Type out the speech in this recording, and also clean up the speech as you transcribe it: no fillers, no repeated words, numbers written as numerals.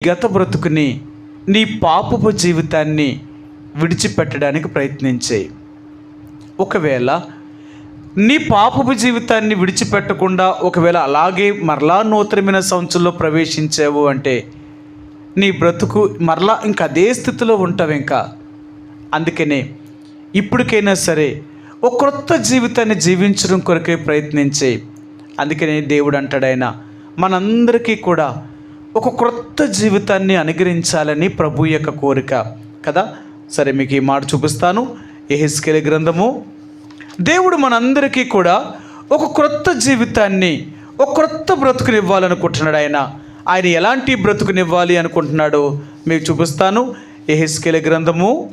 గత బ్రతుకుని, నీ పాపపు జీవితాన్ని విడిచిపెట్టడానికి ప్రయత్నించేయి. ఒకవేళ నీ పాపపు జీవితాన్ని విడిచిపెట్టకుండా ఒకవేళ అలాగే మరలా నూతనమైన సంవత్సరంలో ప్రవేశించావు అంటే నీ బ్రతుకు మరలా ఇంకా అదే స్థితిలో ఉంటావు. ఇంకా అందుకనే ఇప్పటికైనా సరే ఒక క్రొత్త జీవితాన్ని జీవించడం కొరకే ప్రయత్నించే. అందుకనే దేవుడు అంటాడు, ఆయన మనందరికీ కూడా ఒక క్రొత్త జీవితాన్ని అనుగ్రహించాలని ప్రభు యొక్క కోరిక కదా. సరే, మీకు ఈ మాట చూపిస్తాను. యెహెజ్కేలు గ్రంథము. దేవుడు మనందరికీ కూడా ఒక క్రొత్త జీవితాన్ని, ఒక క్రొత్త బ్రతుకునివ్వాలనుకుంటున్నాడు. ఆయన ఎలాంటి బ్రతుకునివ్వాలి అనుకుంటున్నాడో మీకు చూపిస్తాను. యెహెజ్కేలు గ్రంథము